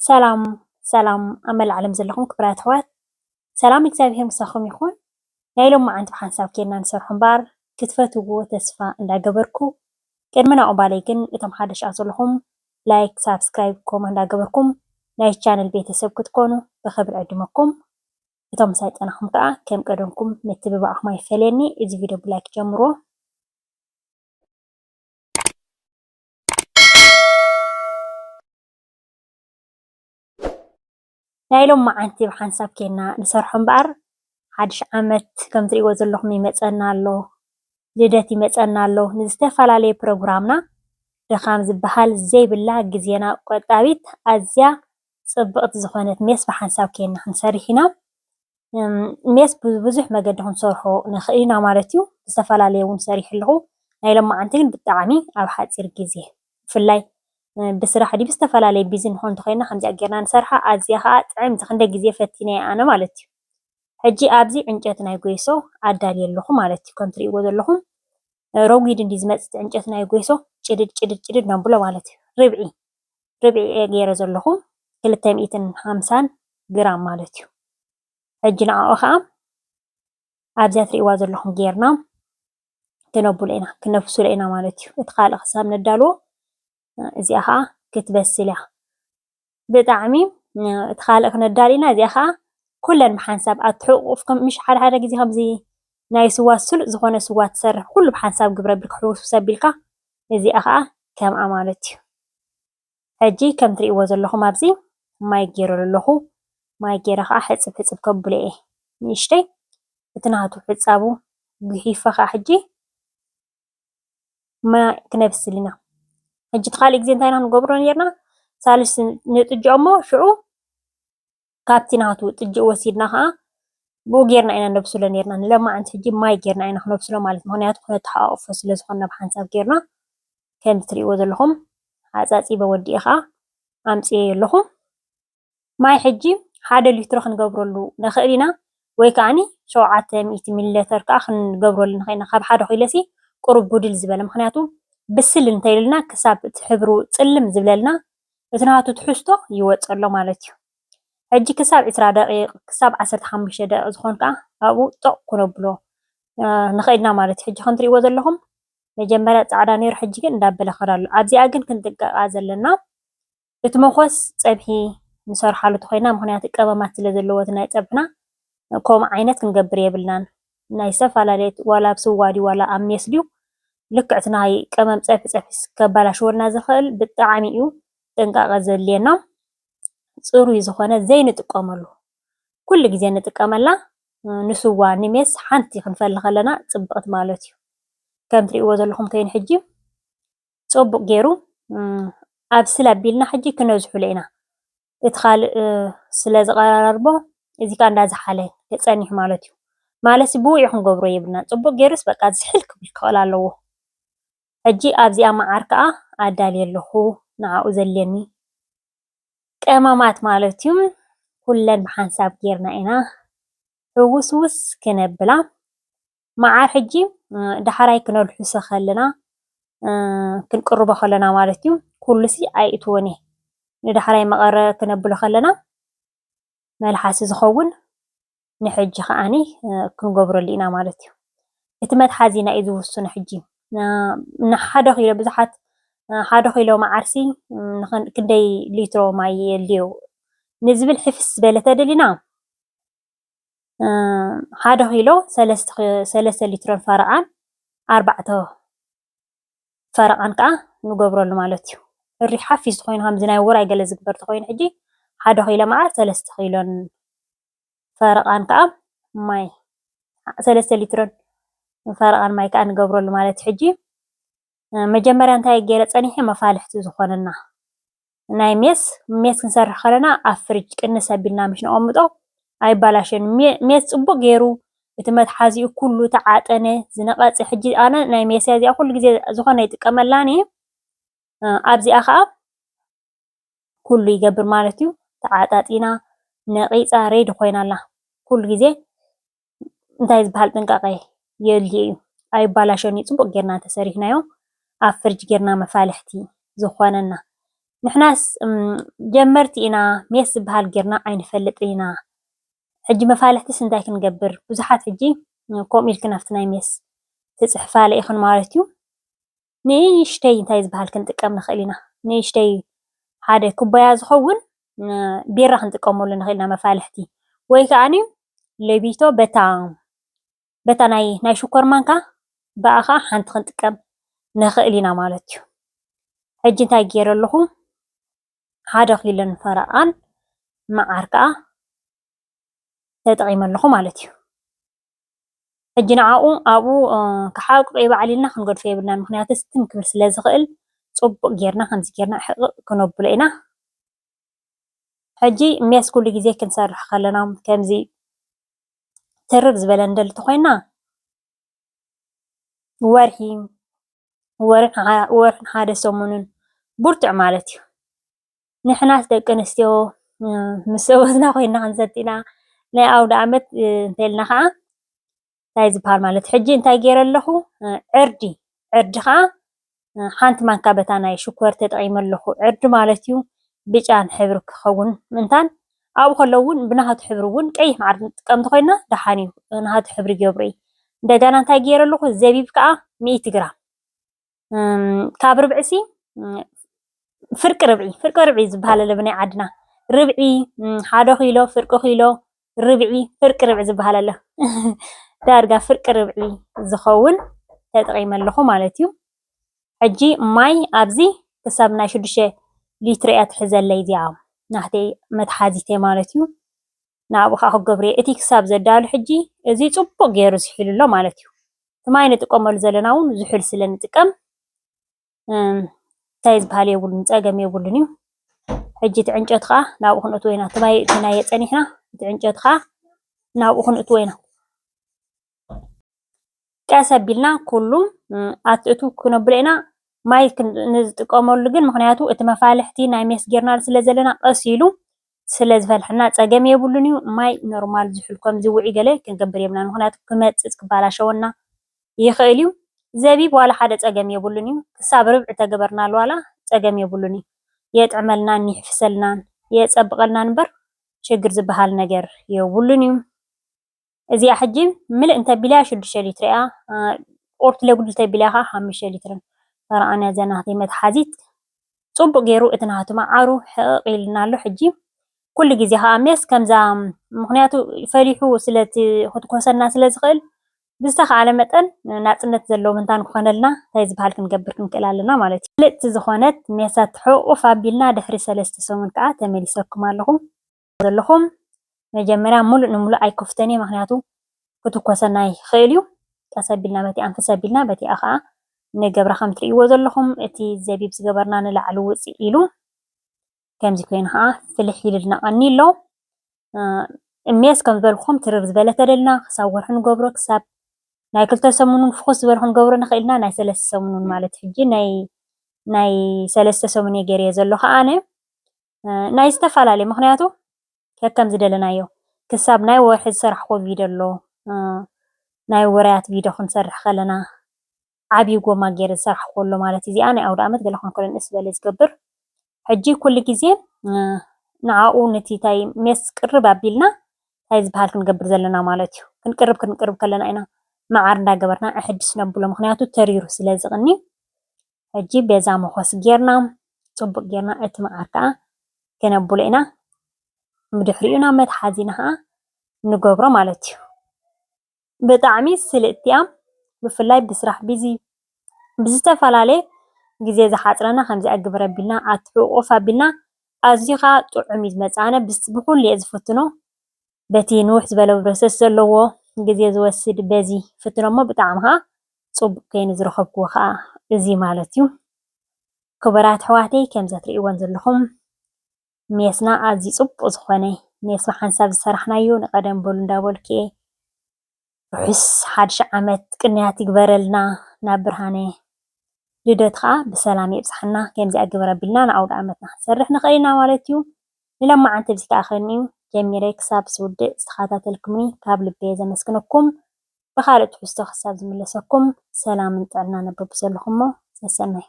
ሰላም ሰላም ኣብ መላእ ዓለም ዘለኹም ክቡራት ኣሕዋት ሰላም እግዚኣብሔር ምሳኹም ይኹን። ናይ ሎሚ መዓልቲ ብሓንሳብ ኬድና ንሰርሖ እምበር ክትፈትውዎ ተስፋ እንዳገበርኩ ቅድሚ ናዕባለይ ግን እቶም ሓደሽቲ ዘለኹም ላይክ ሳብስክራይብ ኮመንት እንዳገበርኩም ናይ ቻነል ቤተሰብ ክትኮኑ ብክብሪ ዕድመኩም። እቶም ምሳይ ፀናኹም ከዓ ከም ቀደምኩም ምትብባዕኹም ኣይፈለየኒ። እዚ ቪድዮ ብላይክ ጀምርዎ። ናይ ሎሚ መዓልቲ ብሓንሳብ ኬድና ንሰርሖ እምበር ሓድሽ ዓመት ከም ትሪእዎ ዘለኹም ይመፀና ኣሎ፣ ልደት ይመፀና ኣሎ። ንዝተፈላለየ ፕሮግራምና ድኻም ዝበሃል ዘይብላ ግዜና ቆጣቢት ኣዝያ ፅብቕቲ ዝኾነት ሜስ ብሓንሳብ ኬድና ክንሰርሕ ኢና። ሜስ ብብዙሕ መገዲ ክንሰርሖ ንኽእል ኢና ማለት እዩ። ዝተፈላለየ እውን ሰሪሐ ኣለኹ። ናይ ሎሚ መዓልቲ ግን ብጣዕሚ ኣብ ሓፂር ግዜ ብፍላይ ብስራሕ ድዩ ብዝተፈላለየ ቢዚ ንኾን እንተኮይንና ከምዚኣ ጌርና ንሰርሓ ኣዝያ ከዓ ጥዕምቲ ክንደይ ግዜ ፈቲነያ ኣነ ማለት እዩ። ሕጂ ኣብዚ ዕንጨይቲ ናይ ጎይሶ ኣዳልየ ኣለኹ ማለት እዩ። ከም ትሪእዎ ዘለኹም ረጒድ እንዲ ዝመፅእ ዕንጨይቲ ናይ ጎይሶ ጭድድ ጭድድ ጭድድ ነብሎ ማለት እዩ። ርብዒ እየ ገይረ ዘለኹ 250 ግራም ማለት እዩ። ሕጂ ንዕኡ ከዓ ኣብዚኣ ትሪእዋ ዘለኹም ጌርና ክነብሎ ኢና ክነፍስሎ ኢና ማለት እዩ። እቲ ካልእ ክሳብ ነዳልዎ እዚኣ ከዓ ክትበስል እያ ብጣዕሚ እቲ ካልእ ክነዳልዩና እዚኣ ከዓ ኩለን ብሓንሳብ ኣትሕቁፍኩም ምሽ ሓደ ሓደ ግዜ ከምዚ ናይ ስዋ ስሉጥ ዝኾነ ስዋ ትሰርሕ ኩሉ ብሓንሳብ ግብረ ኣቢልካ ሕውስውስ ኣቢልካ እዚኣ ከዓ ከምኣ ማለት እዩ። ሕጂ ከም ትሪእዎ ዘለኹም ኣብዚ ማይ ገይረ ኣለኹ። ማይ ገይረ ከዓ ሕፅብ ሕፅብ ከብሎ እየ ንእሽተይ እቲ ናቱ ሕፃቡ ጉሒፈ ከዓ ሕጂ ማይ ክነብስል ኢና። ሕጂ እቲ ካልእ ግዜ እንታይ ኢና ክንገብሮ ነርና ሳልስ ንጥጅኦ እሞ ሽዑ ካብቲ ናቱ ጥጅኡ ወሲድና ከዓ ብኡ ጌርና ኢና ነብስሎ ነርና። ንሎማዓንቲ ሕጂ ማይ ጌርና ኢና ክነብስሎ ማለት ምክንያቱ ክነተሓቋቁፎ ስለዝኮና ብሓንሳብ ጌርና ከም ትሪእዎ ዘለኹም ሓፃፂበ ወዲኡ ከዓ ኣምፅየ ኣለኹ። ማይ ሕጂ 1 ሊትሮ ክንገብረሉ ንኽእል ኢና ወይ ከዓኒ 700 ሚሊ ሊትር ከዓ ክንገብረሉ ንኽእል ኢና። ካብ 1 ኪሎሲ ቁሩብ ጉድል ዝበለ ምክንያቱ ብስል እንተይልና ክሳብ እቲ ሕብሩ ፅልም ዝብለልና እቲ ናቱ ትሕዝቶ ይወፅ ኣሎ ማለት እዩ። ሕጂ ክሳብ 20 ደቂቕ ክሳብ 15 ደቂቕ ዝኾን ከዓ ኣብኡ ጠቕ ክነብሎ ንኽእል ኢና ማለት እዩ። ሕጂ ከም ትሪእዎ ዘለኹም መጀመርያ ፃዕዳ ነይሩ ሕጂ ግን እንዳበለ ከድ ኣሎ። ኣብዚኣ ግን ክንጥንቀቃ ዘለና እቲ መኾስ ፀብሒ ንሰርሓሉ ተኮይና ምክንያቱ ቀመማት ስለ ዘለዎ እቲ ናይ ፀብሕና ከምኡ ዓይነት ክንገብር የብልናን። ናይ ዝተፈላለየ ዋላ ኣብ ስዋ ድዩ ዋላ ኣብ ሜስ ድዩ ልክዕ እቲ ናይ ቀመም ፀብሒ ከበላሽወልና ዝኽእል ብጣዕሚ እዩ ጥንቃቐ ዘድልየና። ፅሩይ ዝኾነ ዘይንጥቀመሉ ኩሉ ግዜ ንጥቀመላ ንስዋ ንሜስ ሓንቲ ክንፈሊ ከለና ፅብቕቲ ማለት እዩ። ከም ትሪእዎ ዘለኹም ኮይኑ ሕጂ ፅቡቅ ገይሩ ኣብስል ኣቢልና ሕጂ ክነዝሕሎ ኢና። እቲ ካልእ ስለ ዝቀራርቦ እዚ ከዓ እንዳዝሓለ ክፀንሕ ማለት እዩ። ማለሲ ብውዑይ ክንገብሮ የብልና ፅቡቅ ገይሩስ በቃ ዝሕል ክእል ኣለዎ። ሕጂ ኣብዚኣ መዓር ከዓ ኣዳልየ ኣለኹ ንዓኡ ዘድልየኒ ቀመማት ማለት እዩ። ኩለን ብሓንሳብ ጌርና ኢና ሕውስውስ ክነብላ። መዓር ሕጂ ዳሕራይ ክነልሕሶ ከለና ክንቅርቦ ከለና ማለት እዩ ኩሉሲ ኣይእትዎን እየ ንዳሕራይ መቐረ ክነብሎ ከለና መልሓሲ ዝኸውን ንሕጂ ከዓኒ ክንገብረሉ ኢና ማለት እዩ። እቲ መትሓዚና እዩ ዝውስኖ ሕጂ ንሓደ ኪሎ ብዙሓት 1 ኪሎ መዓርሲ ክንደይ ሊትሮ ማይ የድልዮ ንዝብል ሕፍስ ዝበለ ተደሊና 1 ኪሎ 3 ሊትሮን ፈረቓን 4 ፈረቓን ከዓ ንገብረሉ ማለት እዩ። እሪ ሓፊስ ኮይኑ ከምዚ ናይ ውራይ ገለ ዝግበር ተኮይኑ ሕጂ 1 ኪሎ መዓር 3 ኪሎን ፈረቓን ከዓ ማይ 3 ሊትሮን ፈረቓን ማይ ከዓ ንገብረሉ ማለት እዩ። ሕጂ መጀመርያ እንታይ ገይረ ፀኒሐ መፋልሕቲ ዝኾነና ናይ ሜስ ክንሰርሕ ከለና ኣብ ፍርጅ ቅንስ ኣቢልና ምሽ ነቐምጦ ኣይባላሸን። ሜስ ፅቡቅ ገይሩ እቲ መትሓዚኡ ኩሉ ተዓጠነ ዝነቐፀ። ሕጂ ኣነ ናይ ሜስያ እዚኣ ኩሉ ግዜ ዝኾነ ይጥቀመላኒ ኣብዚኣ ከዓ ኩሉ ይገብር ማለት እዩ። ተዓጣጢና ነቂፃ ሬዲ ኮይና ኣላ ኩሉ ግዜ እንታይ ዝበሃል ጥንቃቐ የድልዮ እዩ ኣይባላሸን። ፅቡቅ ጌርና ተሰሪሕናዮ ኣብ ፍርጅ ጌርና መፋልሕቲ ዝኾነና نحناس جمرت إنا ميس بهالجرنا عين فلتينا حجي مفالحتي سنتاي كنقبر بزحات حجي كوم إلك نفتنا ميس تسحفالي إخن مارتيو نيشتي انتاي زبهال كنتقام نخلينا نيشتي حدا كوبايا زخون بيرة كنتقامو لنخلينا مفالحتي ወይ ከዓኒ ለቢቶ በታ ናይ ሽኮር ማንካ በኣኻ ሓንቲ ክንጥቀም ንኽእል ኢና ማለት እዩ ሕጂ እንታይ ገይረ ኣለኹ ሓደ ኪሎን ፈረቓን መዓር ከዓ ተጠቒመ ኣለኹ ማለት እዩ ሕጂ ንዓኡ ኣብኡ ክሓቁቕ ይበዓሊልና ክንገድፎ የብልናን ምክንያቱ ስትም ክብል ስለ ዝኽእል ፅቡቅ ጌርና ከምዚ ጌርና ሕቕቕ ክነብሎ ኢና ሕጂ ሜስ ኩሉ ግዜ ክንሰርሕ ከለና ከምዚ ትርብ ዝበለ እንደሊ ተኮይና ወርሕን ሓደ ሰሙንን ቡርቱዕ ማለት እዩ ንሕናስ ደቂ ኣንስትዮ ምስ ሰበትና ኮይና ክንሰቲና ናይ ኣውደ ዓመት እንተኢልና ከዓ እንታይ ዝበሃል ማለት ሕጂ እንታይ ገይረ ኣለኹ ዕርዲ ከዓ ሓንቲ ማንካ በታ ናይ ሽኮር ተጠቒመ ኣለኹ ዕርዲ ማለት እዩ ብጫን ሕብሪ ክኸውን ምንታን ኣብኡ ከለዉ እውን ብናሃቱ ሕብሪ እውን ቀይሕ መዓር ንጥቀም እንተኮይና ደሓን እዩ ናሃቱ ሕብሪ ገብሮ እዩ እንደገና እንታይ ገይረ ኣለኹ ዘቢብ ከዓ 100 ግራም ካብ ርብዒሲ ፍርቂ ርብዒ ዝበሃል ኣሎ ብናይ ዓድና ርብዒ ሓደ ኪሎ ፍርቂ ኪሎ ርብዒ ፍርቂ ርብዒ ዝበሃል ኣሎ ዳርጋ ፍርቂ ርብዒ ዝኸውን ተጠቒመ ኣለኹ ማለት እዩ ሕጂ ማይ ኣብዚ ክሳብ ናይ 6 ሊትር እያ ትሕዘለይ እዚኣ ናህተይ መትሓዚተይ ማለት እዩ ናብኡ ከዓ ክገብር እቲ ክሳብ ዘዳሉ ሕጂ እዚ ፅቡቅ ገይሩ ዝሒሉ ኣሎ ማለት እዩ እቲ ማይ ንጥቀመሉ ዘለና እውን ዝሑል ስለ ንጥቀም እንታይ ዝበሃል የብሉን ፀገም የብሉን እዩ ሕጂ እቲ ዕንጨት ከዓ ናብኡ ክንእትዎ ኢና እቲ ማይ እቲ ናይ የፀኒሕና እቲ ዕንጨት ከዓ ናብኡ ክንእትዎ ኢና ቀስ ኣቢልና ኩሉ ኣትእቱ ክነብሎ ኢና ማይ ንዝጥቀመሉ ግን ምክንያቱ እቲ መፋልሕቲ ናይ ሜስ ጌርና ስለ ዘለና ቀስ ኢሉ ስለ ዝፈልሐና ፀገም የብሉን እዩ ማይ ኖርማል ዝሑል ከምዚ ውዒ ገለ ክንገብር የብልናን ምክንያቱ ክመፅፅ ክባላሸወና ይኽእል እዩ ዘቢብ ዋላ ሓደ ፀገም የብሉን እዩ ክሳብ ርብዒ ተገበርናሉ ዋላ ፀገም የብሉን እዩ የጥዕመልናን ይሕፍሰልናን የፀብቐልናን እምበር ሽግር ዝበሃል ነገር የብሉን እዩ እዚኣ ሕጂ ምልእ እንተቢልያ 6 ሊትር እያ ቁርት ለጉድ እንተቢልያ ከዓ 5 ሊትርን ፈረቓና ዘናህተይ መትሓዚት ፅቡቅ ገይሩ እቲ ናሃቱ መዓሩ ሕቕቕ ኢልና ኣሎ ሕጂ ኩሉ ግዜ ከዓ ሜስ ከምዛ ምክንያቱ ፈሊሑ ስለቲ ክትኮሰና ስለ ዝኽእል ብዝተኸኣለ መጠን ናፅነት ዘለዎ ምንታን ክኾነልና እንታይ ዝበሃል ክንገብር ክንክእል ኣለና ማለት እዩ ልእቲ ዝኾነት ሜሳት ሕቑፍ ኣቢልና ድሕሪ 3 ሰሙን ከዓ ተመሊሰኩም ዘለኹም መጀመርያ ሙሉእ ንሙሉእ ኣይከፍተን እየ ምክንያቱ ክትኮሰና ይኽእል እዩ ቀስ ኣቢልና በቲ ኣንፈስ ኣቢልና በቲኣ ከዓ ንገብራ ከም ትርእይዎ ዘለኹም እቲ ዘቢብ ዝገበርና ንላዕሊ ውፅእ ኢሉ ከምዚ ኮይኑ ከዓ ፍልሕ ኢልና ቀኒ ኣሎ ሜስ ከም ዝበልኩም ትርር ዝበለ ተደልና ክሳብ ወርሒ ንገብሮ ክሳብ ናይ 2 ሰሙንን ፍኹስ ዝበለ ክንገብሮ ንኽእል ኢና ናይ 3 ሰሙንን ማለት ሕጂ ናይ 3 ሰሙን እየ ገይረዮ ዘለኹ ኣነ ናይ ዝተፈላለየ ምክንያቱ ከከም ዝደለናዮ ክሳብ ናይ ወርሒ ዝሰራሕኮ ቪድዮ ኣሎ ናይ ወርያት ቪድዮ ክንሰርሕ ከለና ዓብይ ጎማ ገይረ ዝሰራሕኮ ኣሎ ማለት እዚኣ ናይ ኣውደ ዓመት ገለ ኮንኮለን ዝበለ ዝገብር ሕጂ ኩሉ ግዜ ንዓኡ ነቲ ታይ ሜስ ቅርብ ኣቢልና ታይ ዝበሃል ክንገብር ዘለና ማለት እዩ ክንቅርብ ከለና ኢና መዓር እንዳገበርና ኣሕድስ ነብሎ ምክንያቱ ተሪሩ ስለ ዝቕኒ ሕጂ በዛ መኾስ ጌርና ፅቡቅ ጌርና እቲ መዓር ከዓ ከነብሎ ኢና ብድሕሪኡና መትሓዚና ከዓ ንገብሮ ማለት እዩ ብጣዕሚ ስልእቲ እያ ብፍላይ ብስራሕ ቢዚ ብዝተፈላለየ ግዜ ዝሓፅረና ከምዚ ኣግብር ኣቢልና ኣትሕቑፍ ኣቢልና ኣዝዩ ከዓ ጥዑም እዩ ዝመፃነ ብኩሉ እየ ዝፍትኖ በቲ ንውሕ ዝበለ ፕሮሰስ ዘለዎ ግዜ ዝወስድ በዚ ፍትኖ እሞ ብጣዕሚ ከዓ ፅቡቅ ኮይኑ ዝረኸብክዎ ከዓ እዚ ማለት እዩ ክቡራት ኣሕዋተይ ከምዚ እትርእይዎን ዘለኹም ሜስና ኣዝዩ ፅቡቅ ዝኾነ ሜስ ብሓንሳብ ዝሰራሕናዮ ንቀደም በሉ እንዳበልኩ እየ ርሑስ 1 ዓመት ቅንያት ይግበረልና ናብ ብርሃነ ልደት ከዓ ብሰላም የብፅሐና ከምዚ ኣግብር ኣቢልና ንኣውደ ዓመትና ክንሰርሕ ንኽእል ኢና ማለት እዩ ንሎማዓንቲ በዚ ከዓ ኸኒ ጀሚረ ክሳብ ዝውድእ ዝተኸታተልኩምኒ ካብ ልበየ ዘመስግነኩም ብካልእ ትሕዝቶ ክሳብ ዝምለሰኩም ሰላምን ጥዕና ነብብ ዘለኹም ሞ ሰሰናይ